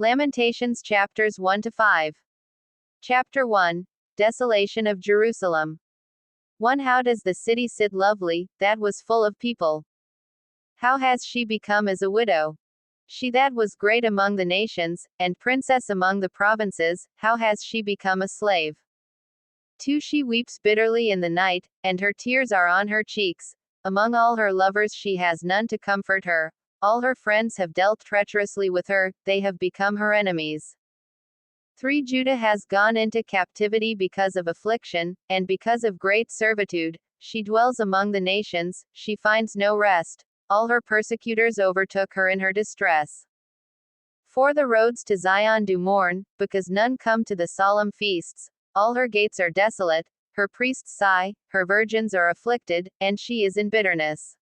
Lamentations chapters 1 to 5. Chapter 1. Desolation of Jerusalem. 1. How does the city sit lovely, that was full of people? How has she become as a widow? She that was great among the nations, and princess among the provinces, how has she become a slave? 2. She weeps bitterly in the night, and her tears are on her cheeks. Among all her lovers she has none to comfort her. All her friends have dealt treacherously with her, they have become her enemies. 3. Judah has gone into captivity because of affliction, and because of great servitude. She dwells among the nations, she finds no rest. All her persecutors overtook her in her distress. 4. The roads to Zion do mourn, because none come to the solemn feasts. All her gates are desolate, her priests sigh, her virgins are afflicted, and she is in bitterness.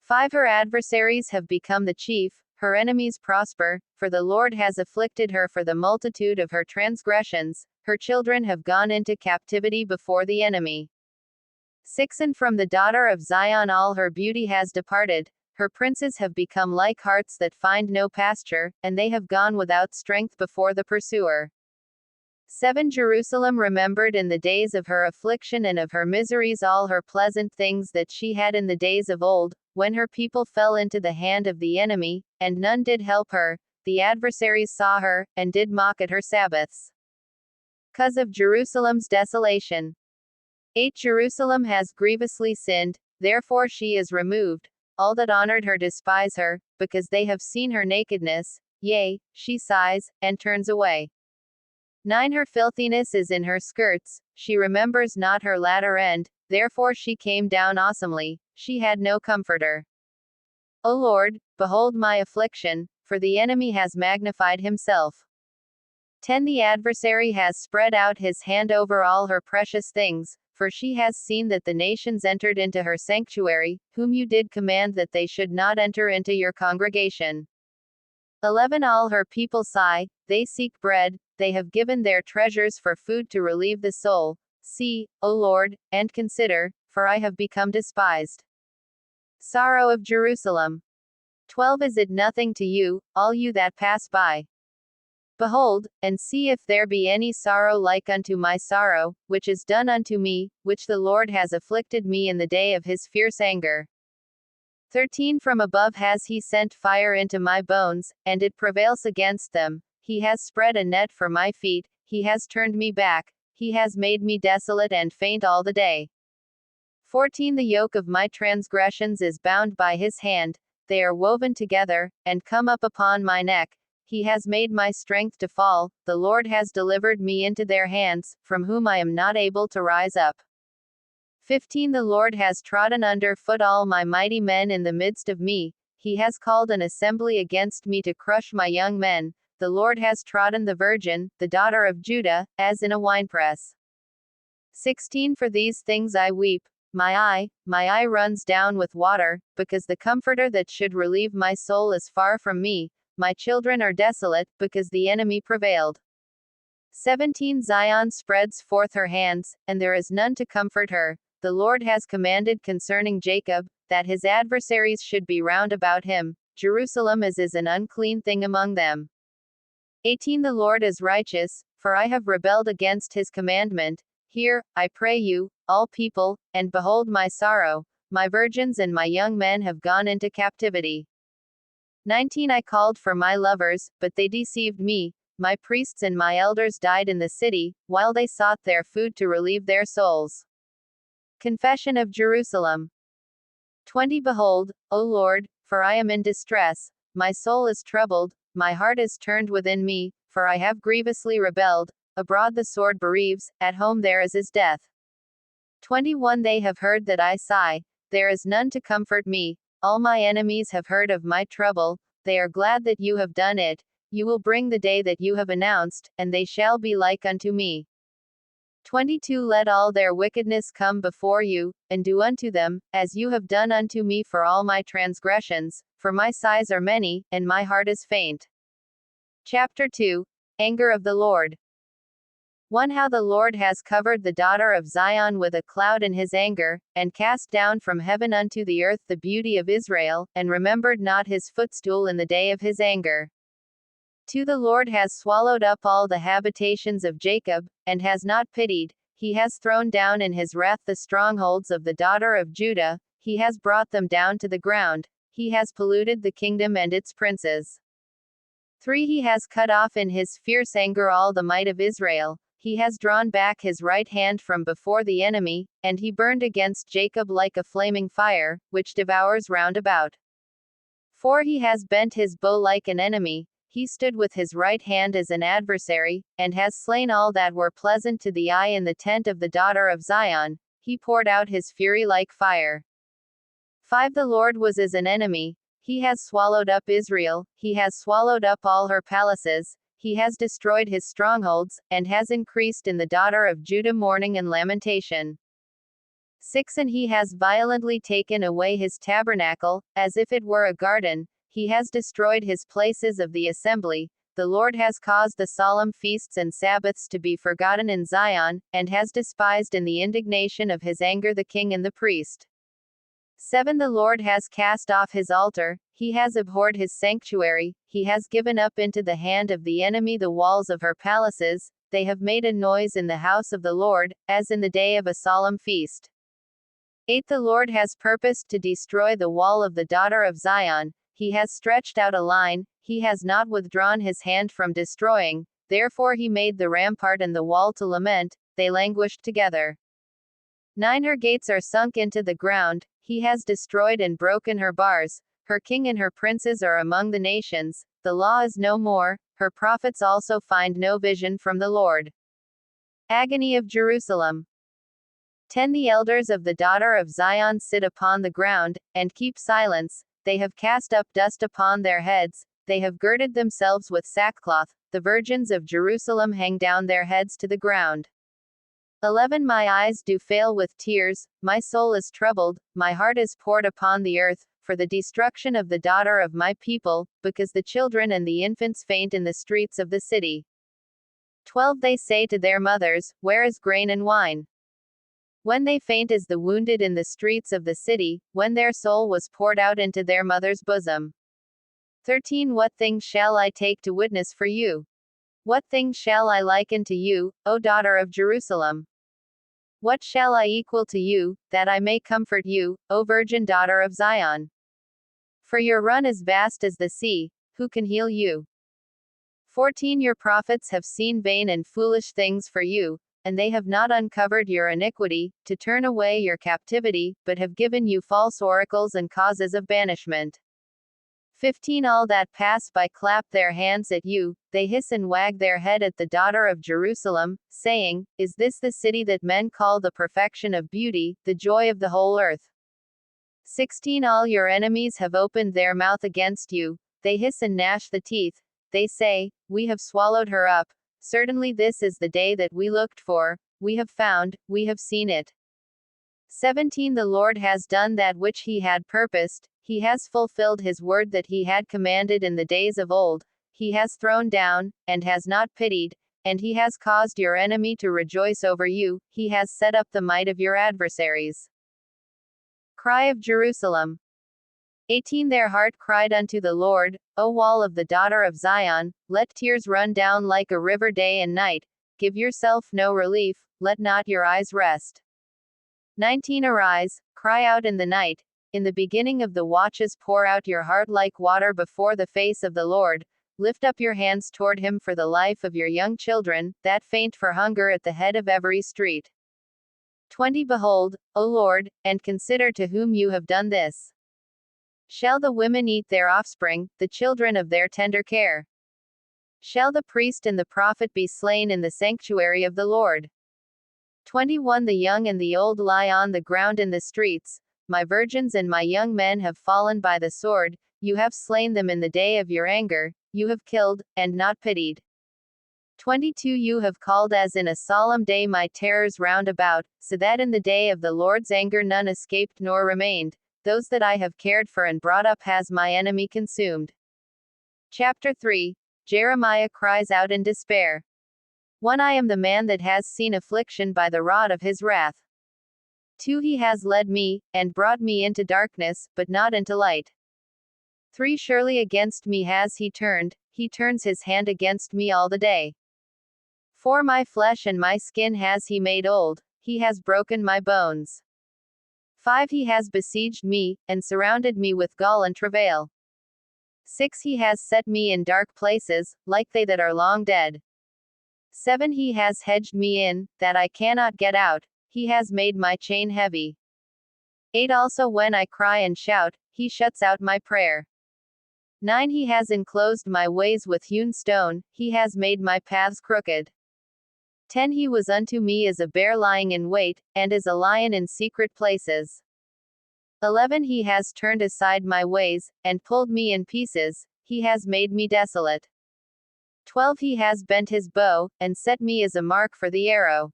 5. Her adversaries have become the chief, her enemies prosper, for the Lord has afflicted her for the multitude of her transgressions, her children have gone into captivity before the enemy. 6. And from the daughter of Zion all her beauty has departed, her princes have become like harts that find no pasture, and they have gone without strength before the pursuer. 7. Jerusalem remembered in the days of her affliction and of her miseries all her pleasant things that she had in the days of old, when her people fell into the hand of the enemy, and none did help her, the adversaries saw her, and did mock at her Sabbaths. 'Cause of Jerusalem's desolation. 8. Jerusalem has grievously sinned, therefore she is removed. All that honored her despise her, because they have seen her nakedness, yea, she sighs, and turns away. 9. Her filthiness is in her skirts, she remembers not her latter end, therefore she came down awesomely, she had no comforter. O Lord, behold my affliction, for the enemy has magnified himself. 10. The adversary has spread out his hand over all her precious things, for she has seen that the nations entered into her sanctuary, whom you did command that they should not enter into your congregation. 11. All her people sigh, they seek bread, they have given their treasures for food to relieve the soul. See, O Lord, and consider, for I have become despised. Sorrow of Jerusalem. 12. Is it nothing to you, all you that pass by? Behold, and see if there be any sorrow like unto my sorrow, which is done unto me, which the Lord has afflicted me in the day of his fierce anger. 13. From above has he sent fire into my bones, and it prevails against them. He has spread a net for my feet, he has turned me back, he has made me desolate and faint all the day. 14. The yoke of my transgressions is bound by his hand, they are woven together, and come up upon my neck. He has made my strength to fall, the Lord has delivered me into their hands, from whom I am not able to rise up. 15. The Lord has trodden under foot all my mighty men in the midst of me, he has called an assembly against me to crush my young men. The Lord has trodden the virgin, the daughter of Judah, as in a winepress. 16. For these things I weep, my eye runs down with water, because the comforter that should relieve my soul is far from me, my children are desolate, because the enemy prevailed. 17. Zion spreads forth her hands, and there is none to comfort her. The Lord has commanded concerning Jacob, that his adversaries should be round about him. Jerusalem is an unclean thing among them. 18. The Lord is righteous, for I have rebelled against his commandment. Hear, I pray you, all people, and behold my sorrow, my virgins and my young men have gone into captivity. 19. I called for my lovers, but they deceived me, my priests and my elders died in the city, while they sought their food to relieve their souls. Confession of Jerusalem. 20. Behold, O Lord, for I am in distress, my soul is troubled, my heart is turned within me, for I have grievously rebelled. Abroad the sword bereaves, at home there is death. 21. They have heard that I sigh, there is none to comfort me, all my enemies have heard of my trouble, they are glad that you have done it, you will bring the day that you have announced, and they shall be like unto me. 22. Let all their wickedness come before you, and do unto them, as you have done unto me for all my transgressions, for my sighs are many, and my heart is faint. Chapter 2. Anger of the Lord. 1. How the Lord has covered the daughter of Zion with a cloud in his anger, and cast down from heaven unto the earth the beauty of Israel, and remembered not his footstool in the day of his anger. 2 The Lord has swallowed up all the habitations of Jacob, and has not pitied. He has thrown down in his wrath the strongholds of the daughter of Judah, he has brought them down to the ground, he has polluted the kingdom and its princes. 3 He has cut off in his fierce anger all the might of Israel, he has drawn back his right hand from before the enemy, and he burned against Jacob like a flaming fire, which devours round about. 4 He has bent his bow like an enemy, he stood with his right hand as an adversary, and has slain all that were pleasant to the eye in the tent of the daughter of Zion, he poured out his fury like fire. 5 The Lord was as an enemy, he has swallowed up Israel, he has swallowed up all her palaces, he has destroyed his strongholds, and has increased in the daughter of Judah mourning and lamentation. 6 And he has violently taken away his tabernacle, as if it were a garden, he has destroyed his places of the assembly, the Lord has caused the solemn feasts and Sabbaths to be forgotten in Zion, and has despised in the indignation of his anger the king and the priest. 7 The Lord has cast off his altar, he has abhorred his sanctuary, he has given up into the hand of the enemy the walls of her palaces, they have made a noise in the house of the Lord, as in the day of a solemn feast. 8 The Lord has purposed to destroy the wall of the daughter of Zion, he has stretched out a line, he has not withdrawn his hand from destroying, therefore he made the rampart and the wall to lament, they languished together. 9 Her gates are sunk into the ground, he has destroyed and broken her bars, her king and her princes are among the nations, the law is no more, her prophets also find no vision from the Lord. Agony of Jerusalem. 10 The elders of the daughter of Zion sit upon the ground, and keep silence, they have cast up dust upon their heads, they have girded themselves with sackcloth, the virgins of Jerusalem hang down their heads to the ground. 11 My eyes do fail with tears, my soul is troubled, my heart is poured upon the earth, for the destruction of the daughter of my people, because the children and the infants faint in the streets of the city. 12 They say to their mothers, where is grain and wine? When they faint as the wounded in the streets of the city, when their soul was poured out into their mother's bosom. 13 What things shall I take to witness for you? What things shall I liken to you, O daughter of Jerusalem? What shall I equal to you, that I may comfort you, O virgin daughter of Zion? For your run is vast as the sea, who can heal you? 14 Your prophets have seen vain and foolish things for you, and they have not uncovered your iniquity, to turn away your captivity, but have given you false oracles and causes of banishment. 15 All that pass by clap their hands at you, they hiss and wag their head at the daughter of Jerusalem, saying, is this the city that men call the perfection of beauty, the joy of the whole earth? 16 All your enemies have opened their mouth against you, they hiss and gnash the teeth, they say, we have swallowed her up, certainly this is the day that we looked for, we have found, we have seen it. 17 The Lord has done that which he had purposed, he has fulfilled his word that he had commanded in the days of old, he has thrown down, and has not pitied, and he has caused your enemy to rejoice over you, he has set up the might of your adversaries. Cry of Jerusalem. 18 Their heart cried unto the Lord, O wall of the daughter of Zion, let tears run down like a river day and night, give yourself no relief, let not your eyes rest. 19 Arise, cry out in the night, in the beginning of the watches pour out your heart like water before the face of the Lord, lift up your hands toward him for the life of your young children, that faint for hunger at the head of every street. 20 Behold, O Lord, and consider to whom you have done this. Shall the women eat their offspring, the children of their tender care? Shall the priest and the prophet be slain in the sanctuary of the Lord? 21 The young and the old lie on the ground in the streets, my virgins and my young men have fallen by the sword, you have slain them in the day of your anger, you have killed, and not pitied. 22 You have called as in a solemn day my terrors round about, so that in the day of the Lord's anger none escaped nor remained, those that I have cared for and brought up has my enemy consumed. Chapter 3 Jeremiah cries out in despair. 1 I am the man that has seen affliction by the rod of his wrath. 2 He has led me, and brought me into darkness, but not into light. 3 Surely against me has he turned, he turns his hand against me all the day. For my flesh and my skin has he made old, he has broken my bones. 5. He has besieged me, and surrounded me with gall and travail. 6. He has set me in dark places, like they that are long dead. 7. He has hedged me in, that I cannot get out, he has made my chain heavy. 8. Also when I cry and shout, he shuts out my prayer. 9. He has enclosed my ways with hewn stone, he has made my paths crooked. 10. He was unto me as a bear lying in wait, and as a lion in secret places. 11. He has turned aside my ways, and pulled me in pieces, he has made me desolate. 12. He has bent his bow, and set me as a mark for the arrow.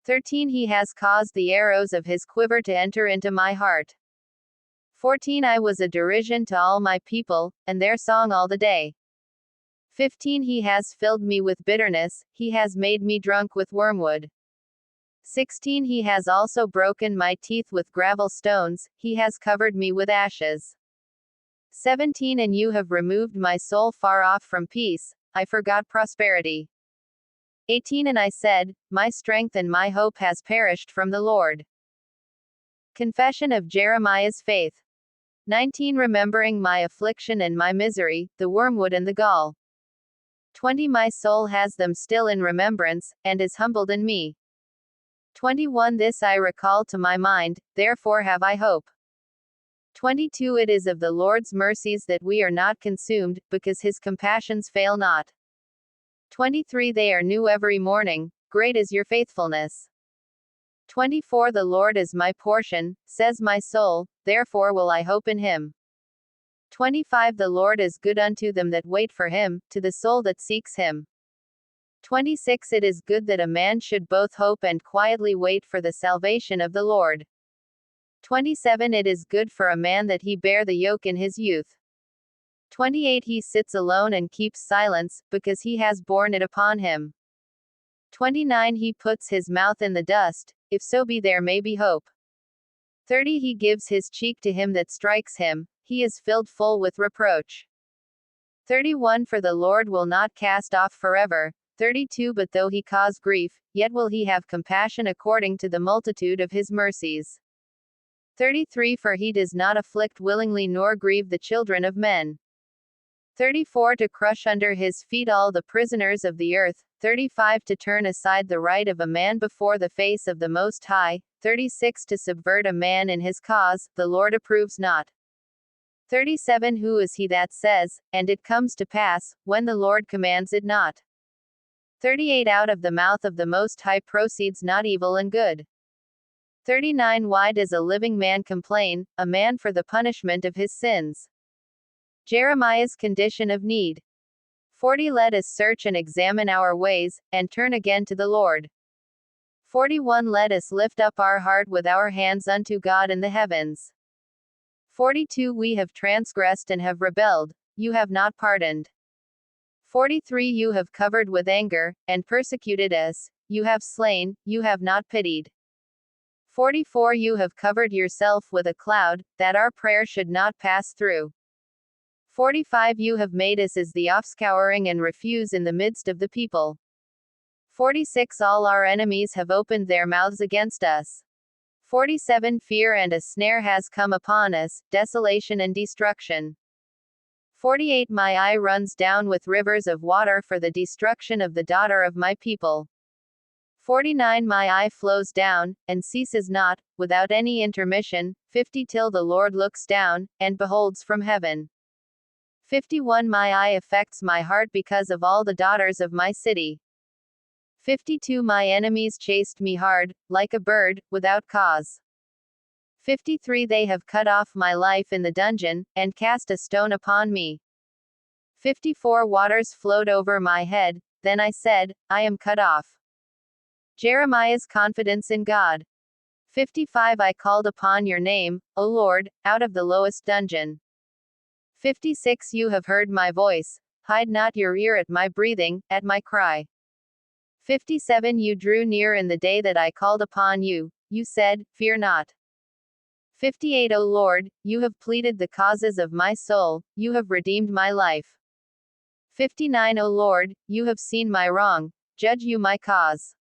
13. He has caused the arrows of his quiver to enter into my heart. 14. I was a derision to all my people, and their song all the day. 15. He has filled me with bitterness, he has made me drunk with wormwood. 16. He has also broken my teeth with gravel stones, he has covered me with ashes. 17. And you have removed my soul far off from peace, I forgot prosperity. 18. And I said, my strength and my hope has perished from the Lord. Confession of Jeremiah's faith. 19. Remembering my affliction and my misery, the wormwood and the gall. 20. My soul has them still in remembrance, and is humbled in me. 21. This I recall to my mind, therefore have I hope. 22. It is of the Lord's mercies that we are not consumed, because his compassions fail not. 23. They are new every morning, great is your faithfulness. 24. The Lord is my portion, says my soul, therefore will I hope in him. 25. The Lord is good unto them that wait for him, to the soul that seeks him. 26. It is good that a man should both hope and quietly wait for the salvation of the Lord. 27. It is good for a man that he bear the yoke in his youth. 28. He sits alone and keeps silence, because he has borne it upon him. 29. He puts his mouth in the dust, if so be there may be hope. 30. He gives his cheek to him that strikes him, he is filled full with reproach. 31. For the Lord will not cast off forever. 32. But though he cause grief, yet will he have compassion according to the multitude of his mercies. 33. For he does not afflict willingly nor grieve the children of men. 34. To crush under his feet all the prisoners of the earth. 35. To turn aside the right of a man before the face of the Most High. 36. To subvert a man in his cause, the Lord approves not. 37. Who is he that says, and it comes to pass, when the Lord commands it not? 38. Out of the mouth of the Most High proceeds not evil and good. 39. Why does a living man complain, a man for the punishment of his sins? Jeremiah's condition of need. 40. Let us search and examine our ways, and turn again to the Lord. 41. Let us lift up our heart with our hands unto God in the heavens. 42. We have transgressed and have rebelled, you have not pardoned. 43. You have covered with anger, and persecuted us, you have slain, you have not pitied. 44. You have covered yourself with a cloud, that our prayer should not pass through. 45. You have made us as the offscouring and refuse in the midst of the people. 46. All our enemies have opened their mouths against us. 47. Fear and a snare has come upon us, desolation and destruction. 48. My eye runs down with rivers of water for the destruction of the daughter of my people. 49. My eye flows down, and ceases not, without any intermission. 50. Till the Lord looks down, and beholds from heaven. 51. My eye affects my heart because of all the daughters of my city. 52. My enemies chased me hard, like a bird, without cause. 53. They have cut off my life in the dungeon, and cast a stone upon me. 54. Waters flowed over my head, then I said, I am cut off. Jeremiah's confidence in God. 55. I called upon your name, O Lord, out of the lowest dungeon. 56. You have heard my voice, hide not your ear at my breathing, at my cry. 57. You drew near in the day that I called upon you, you said, fear not. 58. O Lord, you have pleaded the causes of my soul, you have redeemed my life. 59 O Lord, you have seen my wrong, judge you my cause.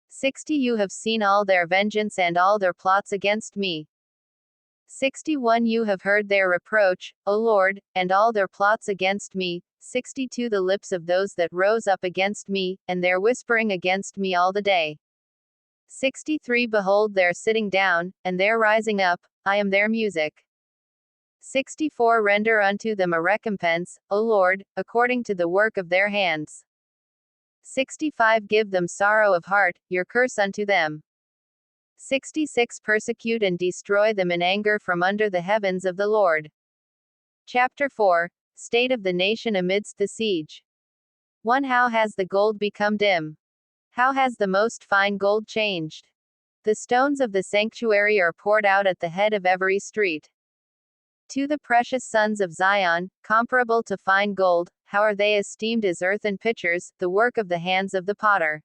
60 You have seen all their vengeance and all their plots against me. 61 You have heard their reproach, O Lord, and all their plots against me. 62 The lips of those that rose up against me, and their whispering against me all the day. 63 Behold their sitting down, and their rising up, I am their music. 64 Render unto them a recompense, O Lord, according to the work of their hands. 65 Give them sorrow of heart, your curse unto them. 66 Persecute and destroy them in anger from under the heavens of the Lord. Chapter 4 State of the nation amidst the siege. 1 How has the gold become dim? How has the most fine gold changed? The stones of the sanctuary are poured out at the head of every street. 2 The precious sons of Zion, comparable to fine gold, how are they esteemed as earthen pitchers, the work of the hands of the potter.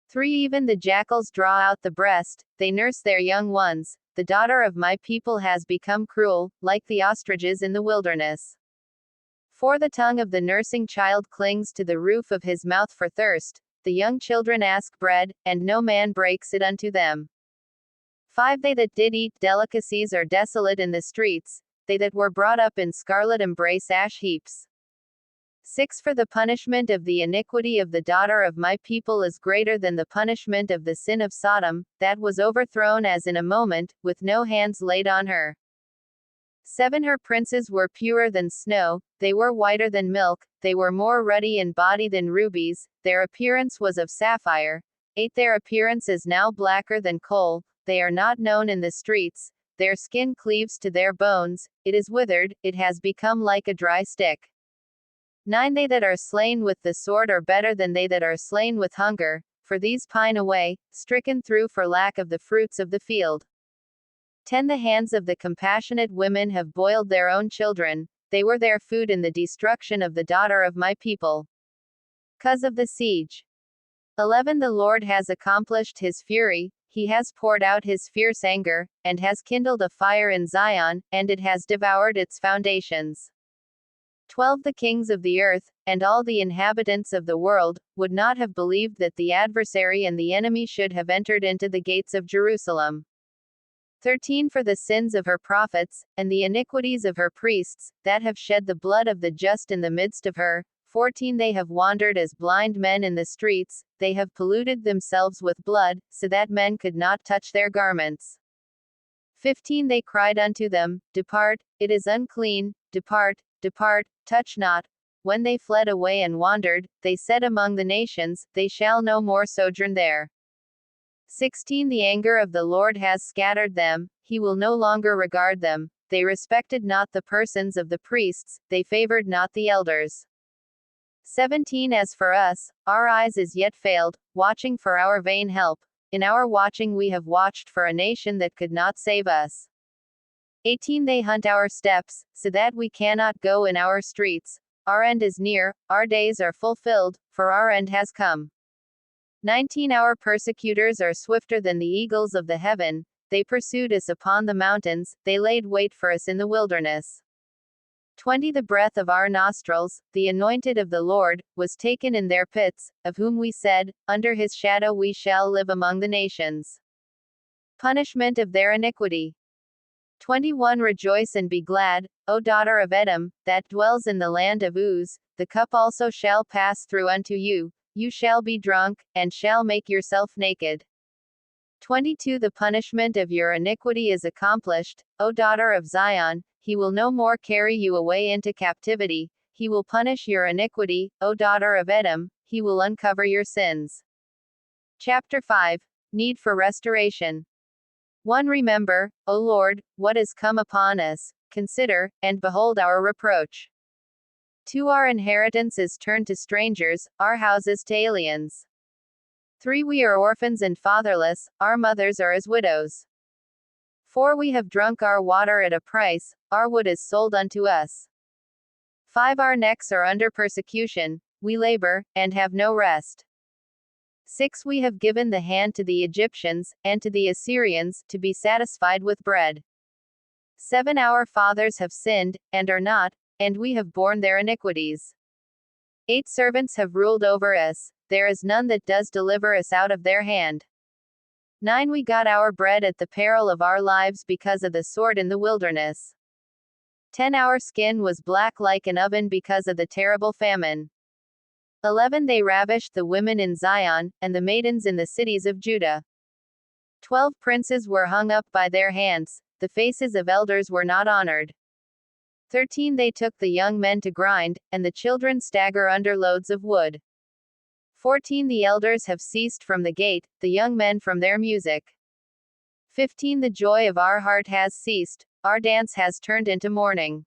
3 Even the jackals draw out the breast, they nurse their young ones. The daughter of my people has become cruel, like the ostriches in the wilderness. 4 The tongue of the nursing child clings to the roof of his mouth for thirst. The young children ask bread, and no man breaks it unto them. 5 They that did eat delicacies are desolate in the streets. They that were brought up in scarlet embrace ash heaps. 6 For the punishment of the iniquity of the daughter of my people is greater than the punishment of the sin of Sodom, that was overthrown as in a moment, with no hands laid on her. 7 Her princes were purer than snow, they were whiter than milk, they were more ruddy in body than rubies, their appearance was of sapphire. 8 Their appearance is now blacker than coal, they are not known in the streets, their skin cleaves to their bones, it is withered, it has become like a dry stick. 9 They that are slain with the sword are better than they that are slain with hunger, for these pine away, stricken through for lack of the fruits of the field. 10 The hands of the compassionate women have boiled their own children, they were their food in the destruction of the daughter of my people. 'Cause of the siege. 11 The Lord has accomplished his fury, he has poured out his fierce anger, and has kindled a fire in Zion, and it has devoured its foundations. 12 The kings of the earth, and all the inhabitants of the world, would not have believed that the adversary and the enemy should have entered into the gates of Jerusalem. 13 For the sins of her prophets, and the iniquities of her priests, that have shed the blood of the just in the midst of her. 14 They have wandered as blind men in the streets, they have polluted themselves with blood, so that men could not touch their garments. 15 They cried unto them, Depart, it is unclean, depart, depart, touch not. When they fled away and wandered, they said among the nations, they shall no more sojourn there. 16 The anger of the Lord has scattered them, he will no longer regard them, they respected not the persons of the priests, they favored not the elders. 17 As for us, our eyes is yet failed, watching for our vain help. In our watching we have watched for a nation that could not save us. 18 They hunt our steps, so that we cannot go in our streets. Our end is near, our days are fulfilled, for our end has come. 19 Our persecutors are swifter than the eagles of the heaven, they pursued us upon the mountains, they laid wait for us in the wilderness. 20 The breath of our nostrils, the anointed of the Lord, was taken in their pits, of whom we said, Under his shadow we shall live among the nations. Punishment of their iniquity. 21 Rejoice and be glad, O daughter of Edom, that dwells in the land of Uz, the cup also shall pass through unto you, you shall be drunk, and shall make yourself naked. 22 The punishment of your iniquity is accomplished, O daughter of Zion, he will no more carry you away into captivity, he will punish your iniquity, O daughter of Edom, he will uncover your sins. Chapter 5 Need for restoration. 1 Remember, O Lord, what is come upon us, consider, and behold our reproach. 2 Our inheritance is turned to strangers, our houses to aliens. 3 We are orphans and fatherless, our mothers are as widows. 4 We have drunk our water at a price, our wood is sold unto us. 5 Our necks are under persecution, we labor, and have no rest. 6 We have given the hand to the Egyptians, and to the Assyrians, to be satisfied with bread. 7 Our fathers have sinned, and are not, and we have borne their iniquities. 8 servants have ruled over us, there is none that does deliver us out of their hand. 9 We got our bread at the peril of our lives because of the sword in the wilderness. 10 Our skin was black like an oven because of the terrible famine. 11 They ravished the women in Zion, and the maidens in the cities of Judah. 12 Princes were hung up by their hands, the faces of elders were not honored. 13 They took the young men to grind, and the children stagger under loads of wood. 14 The elders have ceased from the gate, the young men from their music. 15 The joy of our heart has ceased, our dance has turned into mourning.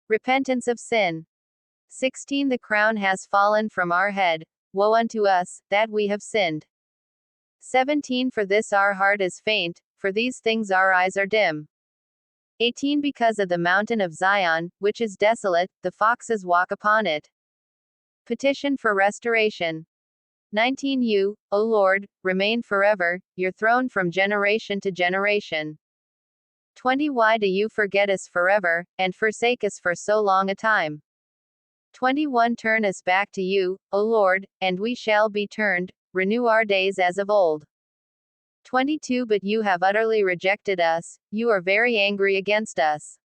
Repentance of sin. 16 The crown has fallen from our head, woe unto us, that we have sinned. 17 For this our heart is faint, for these things our eyes are dim. 18 Because of the mountain of Zion, which is desolate, the foxes walk upon it. Petition for restoration. 19 You, O Lord, remain forever, your throne from generation to generation. 20 Why do you forget us forever, and forsake us for so long a time? 21 Turn us back to you, O Lord, and we shall be turned, renew our days as of old. 22 But you have utterly rejected us, you are very angry against us.